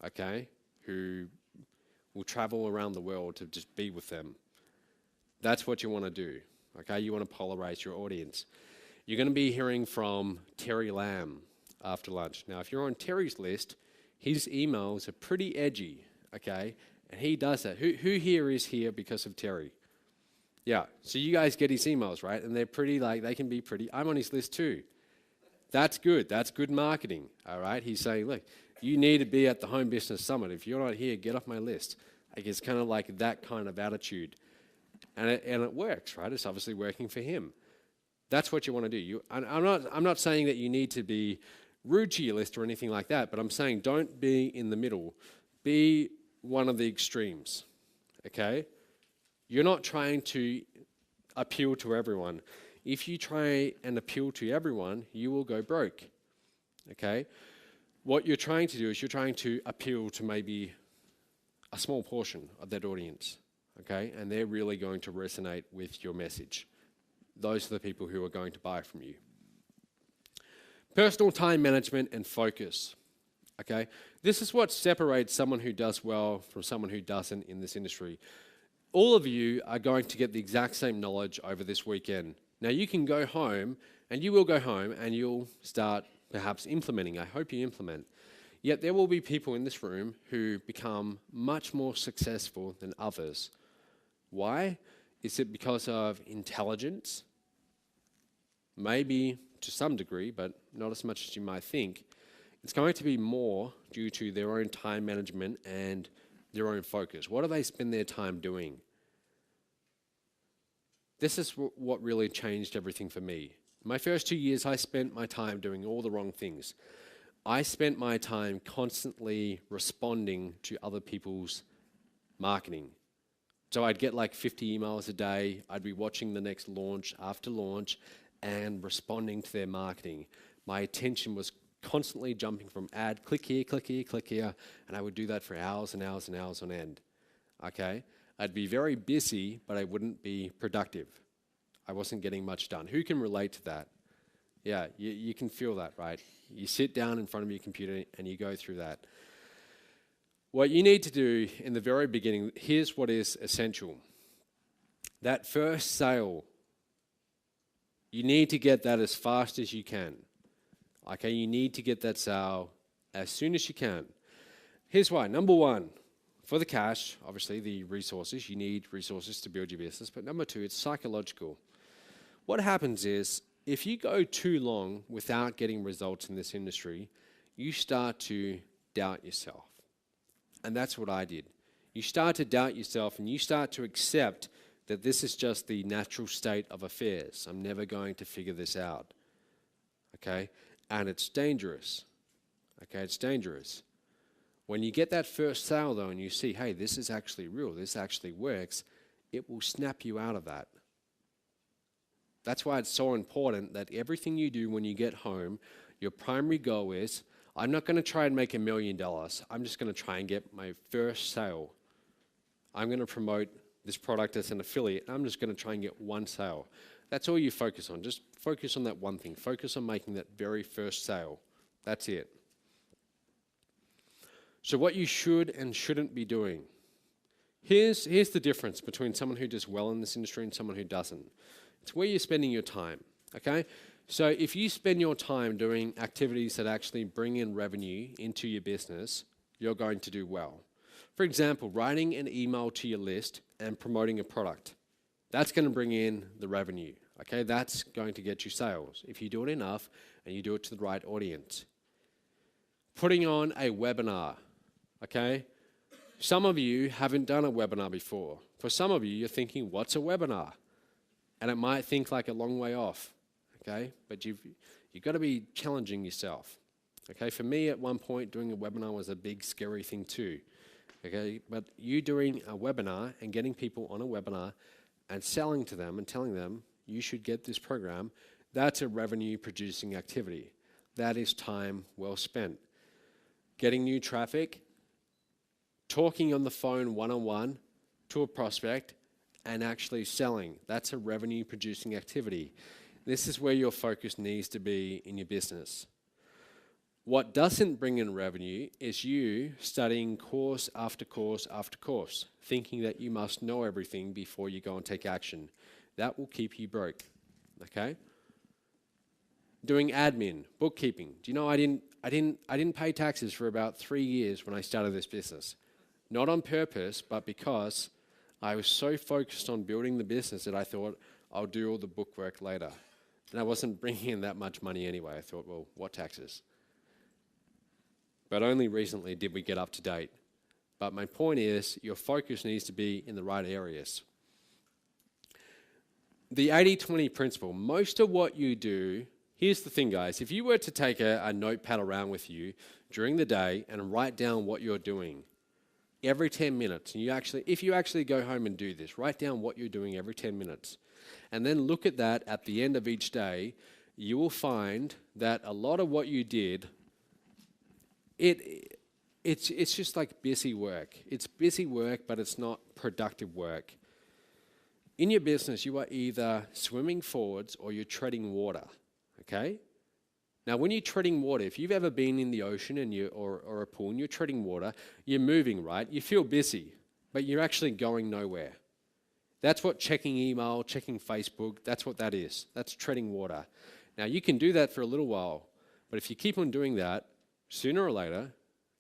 okay? Who will travel around the world to just be with them. That's what you want to do, okay? You want to polarize your audience. You're going to be hearing from Terry Lamb after lunch. Now, if you're on Terry's list, his emails are pretty edgy, okay? And he does that. Who here is here because of Terry? Yeah. So you guys get his emails, right? And they're pretty, they can be pretty. I'm on his list too. That's good. That's good marketing. All right. He's saying, look, you need to be at the Home Business Summit. If you're not here, get off my list. Like, it's kind of like that kind of attitude. And it works, right? It's obviously working for him. That's what you want to do. I'm not saying that you need to be rude to your list or anything like that, but I'm saying don't be in the middle. Be one of the extremes, okay? You're not trying to appeal to everyone. If you try and appeal to everyone, you will go broke, okay? What you're trying to do is you're trying to appeal to maybe a small portion of that audience, okay? And they're really going to resonate with your message. Those are the people who are going to buy from you. Personal time management and focus, okay? This is what separates someone who does well from someone who doesn't in this industry. All of you are going to get the exact same knowledge over this weekend. Now, you can go home, and you will go home, and you'll start perhaps implementing. I hope you implement. Yet there will be people in this room who become much more successful than others. Why? Is it because of intelligence? Maybe to some degree, but not as much as you might think. It's going to be more due to their own time management and their own focus. What do they spend their time doing? This is what really changed everything for me. My first 2 years, I spent my time doing all the wrong things. I spent my time constantly responding to other people's marketing. So I'd get like 50 emails a day. I'd be watching the next launch after launch and responding to their marketing. My attention was constantly jumping from ad, click here, click here, click here, and I would do that for hours and hours and hours on end, okay? I'd be very busy, but I wouldn't be productive. I wasn't getting much done. Who can relate to that? Yeah, you can feel that, right? You sit down in front of your computer and you go through that. What you need to do in the very beginning, here's what is essential. That first sale, you need to get that as fast as you can. Okay, you need to get that sale as soon as you can. Here's why. Number one, for the cash, obviously the resources, you need resources to build your business. But number two, it's psychological. What happens is, if you go too long without getting results in this industry, you start to doubt yourself. And that's what I did. You start to doubt yourself and you start to accept that this is just the natural state of affairs. I'm never going to figure this out. Okay? And it's dangerous. Okay, it's dangerous. When you get that first sale though and you see, hey, this is actually real, this actually works, it will snap you out of that. That's why it's so important that everything you do when you get home, your primary goal is, I'm not going to try and make $1 million. I'm just going to try and get my first sale. I'm going to promote this product as an affiliate. I'm just going to try and get one sale. That's all you focus on. Just focus on that one thing. Focus on making that very first sale. That's it. So what you should and shouldn't be doing. Here's the difference between someone who does well in this industry and someone who doesn't. It's where you're spending your time, okay? So if you spend your time doing activities that actually bring in revenue into your business, you're going to do well. For example, writing an email to your list and promoting a product. That's going to bring in the revenue, okay? That's going to get you sales if you do it enough and you do it to the right audience. Putting on a webinar, okay? Some of you haven't done a webinar before. For some of you, you're thinking, what's a webinar? And it might think like a long way off, okay? But you've got to be challenging yourself, okay? For me, at one point, doing a webinar was a big, scary thing too, okay? But you doing a webinar and getting people on a webinar and selling to them and telling them, you should get this program, that's a revenue-producing activity. That is time well spent. Getting new traffic, talking on the phone one-on-one to a prospect, and actually selling. That's a revenue-producing activity. This is where your focus needs to be in your business. What doesn't bring in revenue is you studying course after course after course, thinking that you must know everything before you go and take action. That will keep you broke, okay? Doing admin, bookkeeping. Do you know I didn't pay taxes for about 3 years when I started this business. Not on purpose, but because I was so focused on building the business that I thought I'll do all the bookwork later. And I wasn't bringing in that much money anyway. I thought, well, what taxes? But only recently did we get up to date. But my point is, your focus needs to be in the right areas. The 80-20 principle, most of what you do, here's the thing, guys. If you were to take a notepad around with you during the day and write down what you're doing every 10 minutes, and if you actually go home and do this, write down what you're doing every 10 minutes, and then look at that at the end of each day, you will find that a lot of what you did, it's just like busy work. It's busy work, but it's not productive work. In your business, you are either swimming forwards or you're treading water, okay? Now, when you're treading water, if you've ever been in the ocean or a pool and you're treading water, you're moving, right? You feel busy, but you're actually going nowhere. That's what checking email, checking Facebook, that's what that is. That's treading water. Now, you can do that for a little while, but if you keep on doing that, sooner or later,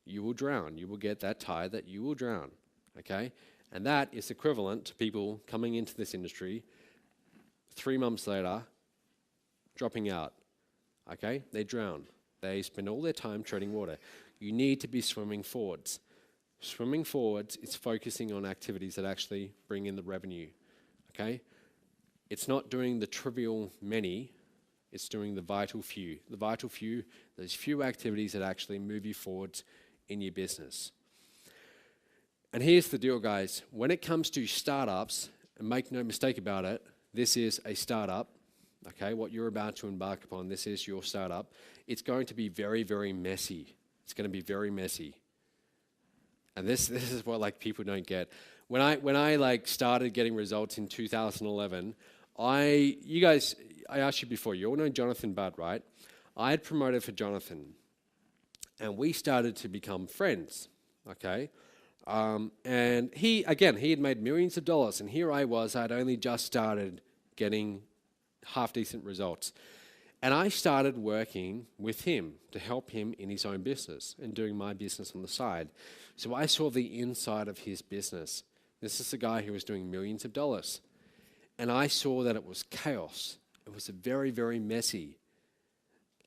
you will drown. You will get that tired that you will drown, okay? And that is equivalent to people coming into this industry 3 months later, dropping out, okay? They drown. They spend all their time treading water. You need to be swimming forwards. Swimming forwards is focusing on activities that actually bring in the revenue, okay? It's not doing the trivial many, it's doing the vital few. The vital few, those few activities that actually move you forwards in your business. And here's the deal, guys. When it comes to startups, and make no mistake about it, this is a startup, okay? What you're about to embark upon, this is your startup. It's going to be very, very messy. It's going to be very messy. And this is what like people don't get. When I like started getting results in 2011, I asked you before, you all know Jonathan Budd, right? I had promoted for Jonathan, and we started to become friends, okay? And he had made millions of dollars, and here I was, I'd only just started getting half-decent results. And I started working with him to help him in his own business and doing my business on the side. So I saw the inside of his business. This is a guy who was doing millions of dollars. And I saw that it was chaos. It was very, very messy.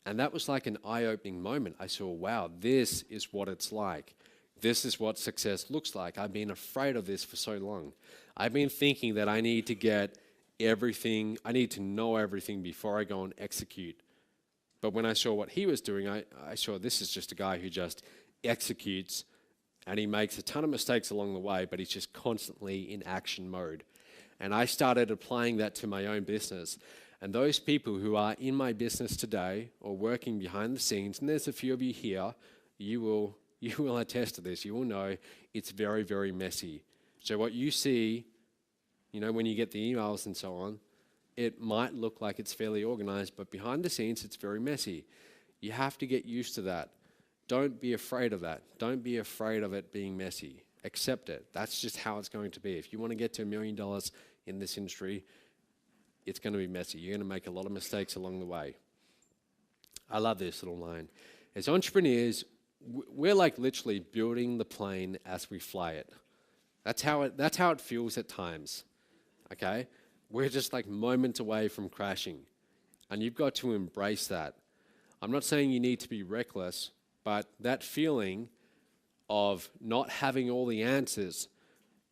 And that was like an eye-opening moment. I saw, wow, this is what it's like. This is what success looks like. I've been afraid of this for so long. I've been thinking that I need to get everything, I need to know everything before I go and execute. But when I saw what he was doing, I saw this is just a guy who just executes, and he makes a ton of mistakes along the way, but he's just constantly in action mode. And I started applying that to my own business. And those people who are in my business today or working behind the scenes, and there's a few of you here, you will attest to this. You will know it's very, very messy. So what you see, you know, when you get the emails and so on, it might look like it's fairly organized, but behind the scenes, it's very messy. You have to get used to that. Don't be afraid of that. Don't be afraid of it being messy. Accept it. That's just how it's going to be. If you want to get to $1 million in this industry, it's going to be messy. You're going to make a lot of mistakes along the way. I love this little line. As entrepreneurs, we're like literally building the plane as we fly it. That's how it feels at times. Okay? We're just like moments away from crashing. And you've got to embrace that. I'm not saying you need to be reckless, but that feeling of not having all the answers,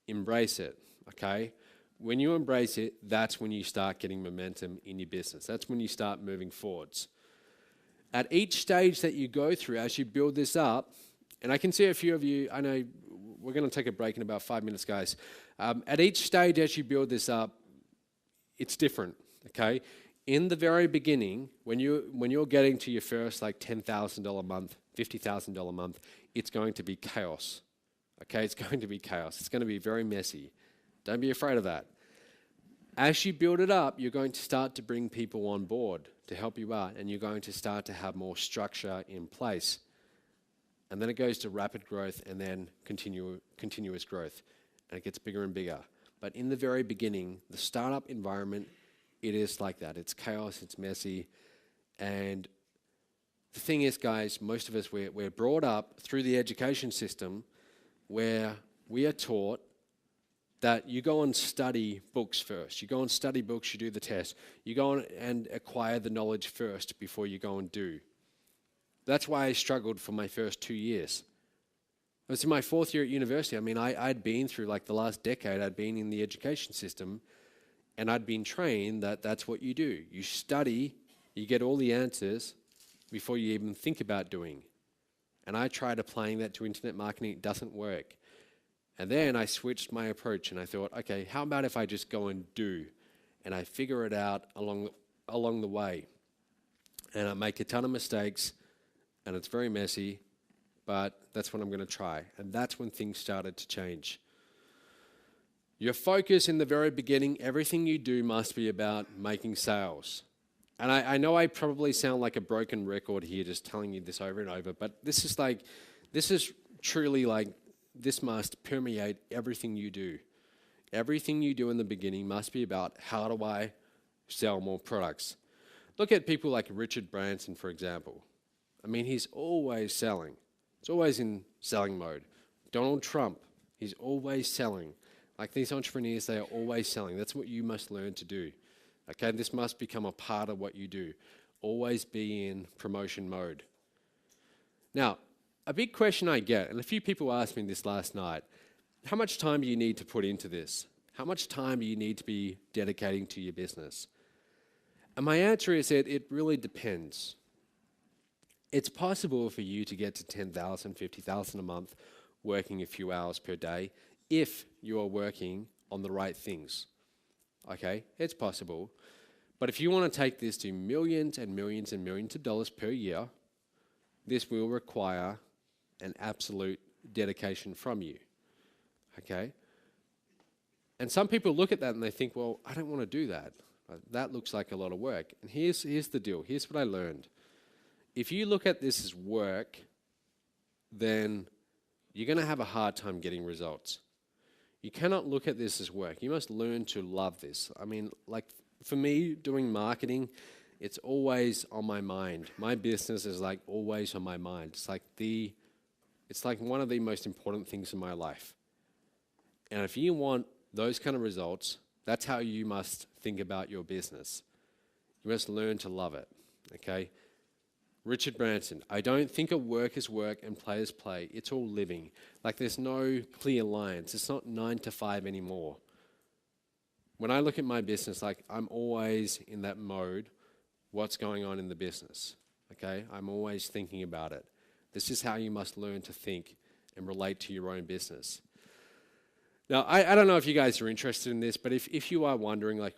embrace it. Okay? When you embrace it, that's when you start getting momentum in your business. That's when you start moving forwards. At each stage that you go through as you build this up, and I can see a few of you, I know we're going to take a break in about 5 minutes, guys. At each stage as you build this up, it's different, okay? In the very beginning, when you're getting to your first like $10,000 a month, $50,000 a month, it's going to be chaos, okay? It's going to be chaos. It's going to be very messy. Don't be afraid of that. As you build it up, you're going to start to bring people on board to help you out, and you're going to start to have more structure in place. And then it goes to rapid growth and then continuous growth, and it gets bigger and bigger. But in the very beginning, the startup environment, it is like that. It's chaos, it's messy, and the thing is, guys, most of us, we're brought up through the education system where we are taught that you go and study books first. You go and study books, you do the test. You go on and acquire the knowledge first before you go and do. That's why I struggled for my first 2 years. I was in my 4th year at university. I mean, I'd been through like the last decade, I'd been in the education system, and I'd been trained that that's what you do. You study, you get all the answers before you even think about doing. And I tried applying that to internet marketing, it doesn't work. And then I switched my approach and I thought, okay, how about if I just go and do? And I figure it out along the way. And I make a ton of mistakes, and it's very messy, but that's what I'm going to try. And that's when things started to change. Your focus in the very beginning, everything you do must be about making sales. And I know I probably sound like a broken record here just telling you this over and over, but this is truly like, this must permeate everything you do. Everything you do in the beginning must be about, how do I sell more products? Look at people like Richard Branson, for example. I mean, he's always selling. He's always in selling mode. Donald Trump, he's always selling. Like these entrepreneurs, they are always selling. That's what you must learn to do. Okay, this must become a part of what you do. Always be in promotion mode. Now, a big question I get, and a few people asked me this last night, how much time do you need to put into this? How much time do you need to be dedicating to your business? And my answer is that it really depends. It's possible for you to get to 10,000, 50,000 a month working a few hours per day if you are working on the right things. Okay, it's possible. But if you want to take this to millions and millions and millions of dollars per year, this will require an absolute dedication from you. Okay? And some people look at that and they think, well, I don't want to do that. That looks like a lot of work. And here's the deal. Here's what I learned. If you look at this as work, then you're going to have a hard time getting results. You cannot look at this as work. You must learn to love this. I mean, like for me, doing marketing, it's always on my mind. My business is like always on my mind. It's like one of the most important things in my life. And if you want those kind of results, that's how you must think about your business. You must learn to love it, okay? Richard Branson, I don't think of work as work and play as play. It's all living. Like there's no clear lines. It's not 9 to 5 anymore. When I look at my business, like I'm always in that mode, what's going on in the business, okay? I'm always thinking about it. This is how you must learn to think and relate to your own business. Now, I don't know if you guys are interested in this, but if you are wondering, like,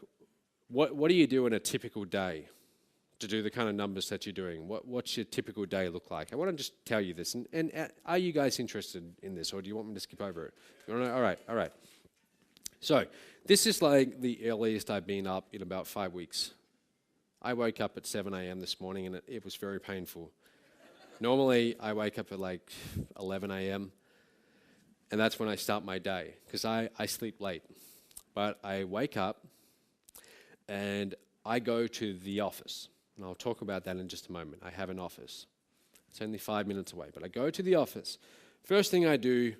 what do you do in a typical day to do the kind of numbers that you're doing? What's your typical day look like? I want to just tell you this. And are you guys interested in this, or do you want me to skip over it? You want to know? All right. So this is like the earliest I've been up in about 5 weeks. I woke up at 7 a.m. this morning, and it was very painful. Normally, I wake up at like 11 a.m., and that's when I start my day, because I sleep late. But I wake up, and I go to the office. And I'll talk about that in just a moment. I have an office. It's only 5 minutes away, but I go to the office. First thing I do,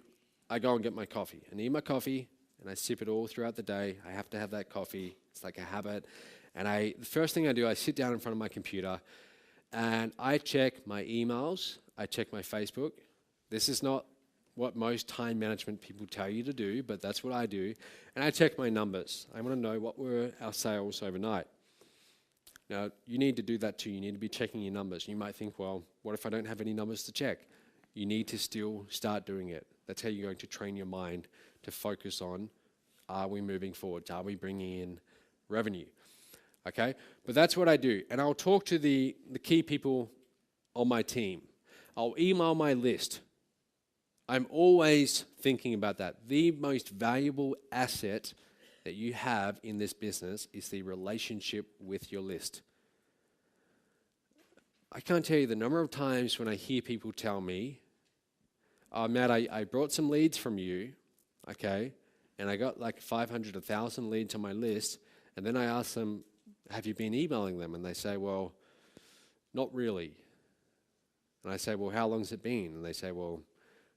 I go and get my coffee. I need my coffee, and I sip it all throughout the day. I have to have that coffee. It's like a habit. And the first thing I do, I sit down in front of my computer, and I check my emails. I check my Facebook. This is not what most time management people tell you to do, but that's what I do. And I check my numbers. I want to know what were our sales overnight. Now, you need to do that too. You need to be checking your numbers. You might think, well, what if I don't have any numbers to check? You need to still start doing it. That's how you're going to train your mind to focus on, are we moving forward? Are we bringing in revenue? Okay? But that's what I do. And I'll talk to the key people on my team. I'll email my list. I'm always thinking about that. The most valuable asset that you have in this business is the relationship with your list. I can't tell you the number of times when I hear people tell me, oh, Matt, I brought some leads from you, okay, and I got like 500, 1,000 leads on my list, and then I ask them, have you been emailing them? And they say, well, not really. And I say, well, how long's it been? And they say, well,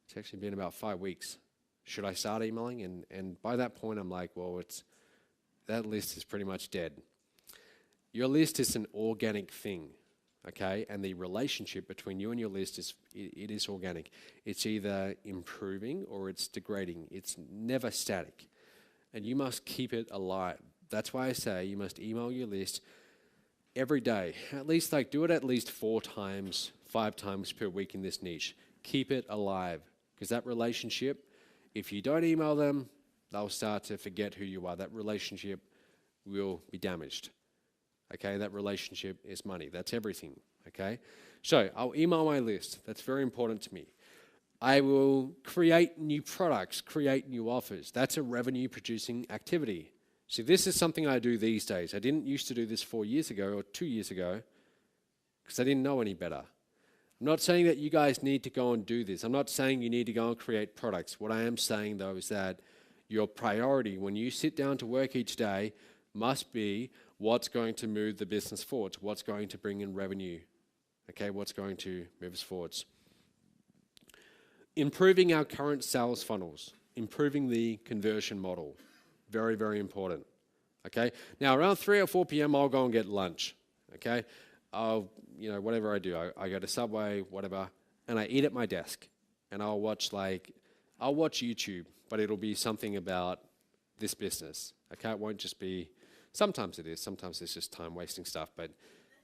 it's actually been about 5 weeks. Should I start emailing? And by that point, I'm like, well, that list is pretty much dead. Your list is an organic thing, okay? And the relationship between you and your list it is organic. It's either improving or it's degrading. It's never static. And you must keep it alive. That's why I say you must email your list every day. At least do it at least 4 times, 5 times per week in this niche. Keep it alive, because that relationship, if you don't email them, they'll start to forget who you are. That relationship will be damaged. Okay, that relationship is money. That's everything. Okay, so I'll email my list. That's very important to me. I will create new products, create new offers. That's a revenue producing activity. See, this is something I do these days. I didn't used to do this 4 years ago or 2 years ago because I didn't know any better. I'm not saying that you guys need to go and do this. I'm not saying you need to go and create products. What I am saying, though, is that your priority when you sit down to work each day must be what's going to move the business forwards, what's going to bring in revenue, okay, what's going to move us forwards. Improving our current sales funnels, improving the conversion model, very, very important, okay? Now, around 3 or 4 p.m., I'll go and get lunch, okay? Whatever I do, I go to Subway, whatever, and I eat at my desk, and I'll watch YouTube, but it'll be something about this business, okay? It won't just be, sometimes it is, sometimes it's just time-wasting stuff, but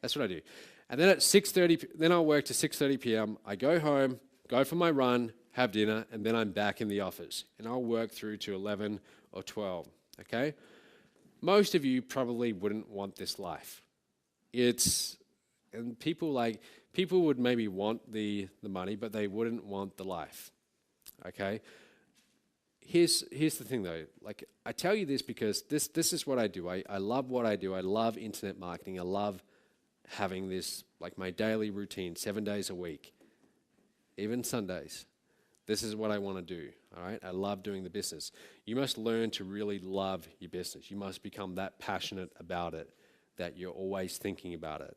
that's what I do. And then at 6:30, then I'll work to 6:30 p.m., I go home, go for my run, have dinner, and then I'm back in the office, and I'll work through to 11 or 12, okay? Most of you probably wouldn't want this life. And people would maybe want the money, but they wouldn't want the life, okay? Here's the thing though, I tell you this because this is what I do. I love what I do. I love internet marketing. I love having this, my daily routine, 7 days a week, even Sundays. This is what I want to do, all right? I love doing the business. You must learn to really love your business. You must become that passionate about it that you're always thinking about it.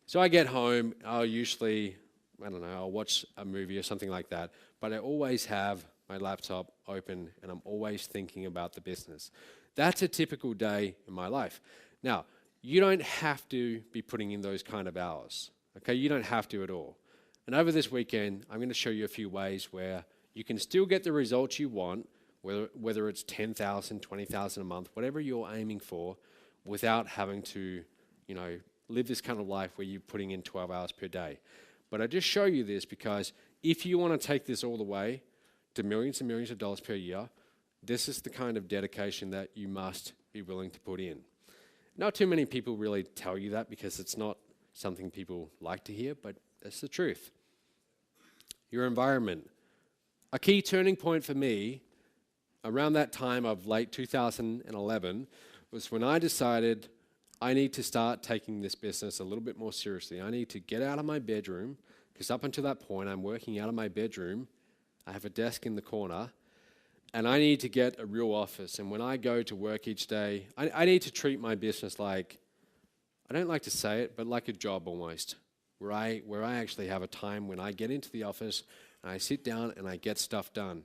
So I get home, I'll usually, I'll watch a movie or something like that, but I always have my laptop open and I'm always thinking about the business. That's a typical day in my life. Now, you don't have to be putting in those kind of hours, okay? You don't have to at all. And over this weekend, I'm going to show you a few ways where you can still get the results you want, whether it's 10,000, 20,000 a month, whatever you're aiming for, without having to, live this kind of life where you're putting in 12 hours per day. But I just show you this because if you want to take this all the way to millions and millions of dollars per year, this is the kind of dedication that you must be willing to put in. Not too many people really tell you that because it's not something people like to hear, but that's the truth. Your environment. A key turning point for me around that time of late 2011 was when I decided I need to start taking this business a little bit more seriously. I need to get out of my bedroom, because up until that point, I'm working out of my bedroom. I have a desk in the corner, and I need to get a real office. And when I go to work each day, I need to treat my business like, I don't like to say it, but like a job almost, where I actually have a time when I get into the office, and I sit down and I get stuff done.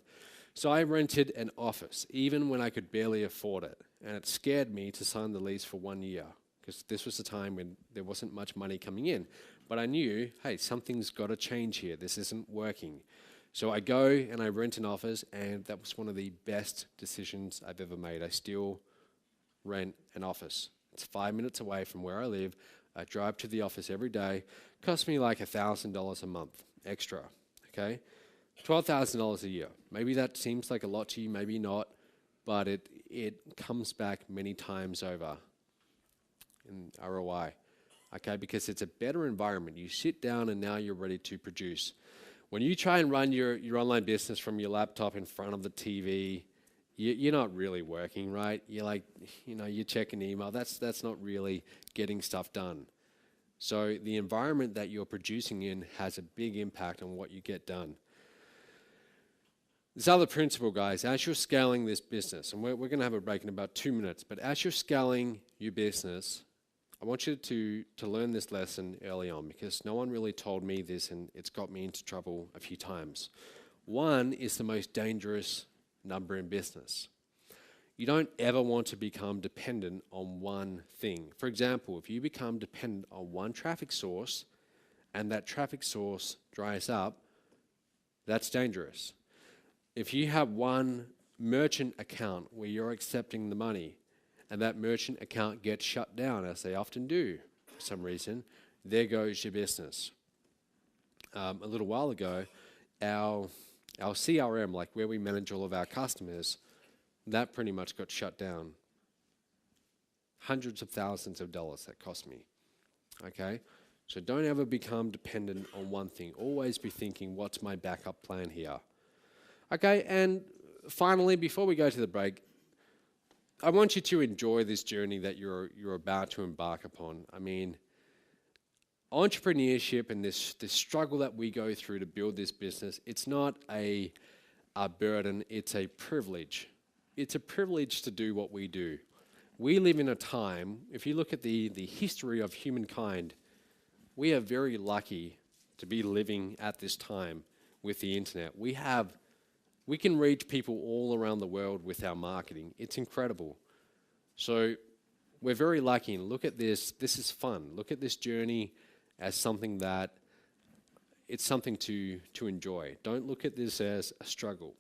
So I rented an office, even when I could barely afford it. And it scared me to sign the lease for 1 year, because this was the time when there wasn't much money coming in. But I knew, hey, something's got to change here. This isn't working. So I go and I rent an office, and that was one of the best decisions I've ever made. I still rent an office. It's 5 minutes away from where I live. I drive to the office every day. It costs me like $1,000 a month extra, okay? $12,000 a year. Maybe that seems like a lot to you, maybe not, but it comes back many times over in ROI, okay? Because it's a better environment. You sit down and now you're ready to produce. When you try and run your online business from your laptop in front of the TV, you're not really working, right? You're you're checking email. That's not really getting stuff done. So the environment that you're producing in has a big impact on what you get done. This other principle, guys, as you're scaling this business, and we're going to have a break in about 2 minutes, but as you're scaling your business, I want you to learn this lesson early on, because no one really told me this, and it's got me into trouble a few times. One is the most dangerous number in business. You don't ever want to become dependent on one thing. For example, if you become dependent on one traffic source and that traffic source dries up, that's dangerous. If you have one merchant account where you're accepting the money and that merchant account gets shut down, as they often do for some reason, there goes your business. A little while ago, our CRM, like where we manage all of our customers, that pretty much got shut down. Hundreds of thousands of dollars that cost me. Okay? So don't ever become dependent on one thing. Always be thinking, what's my backup plan here? Okay, and finally, before we go to the break, I want you to enjoy this journey that you're about to embark upon. I mean, entrepreneurship and this struggle that we go through to build this business, it's not a burden, it's a privilege. It's a privilege to do what we do. We live in a time, if you look at the history of humankind, we are very lucky to be living at this time with the internet. We can reach people all around the world with our marketing. It's incredible. So we're very lucky, and look at this. This is fun. Look at this journey as something that it's something to enjoy. Don't look at this as a struggle.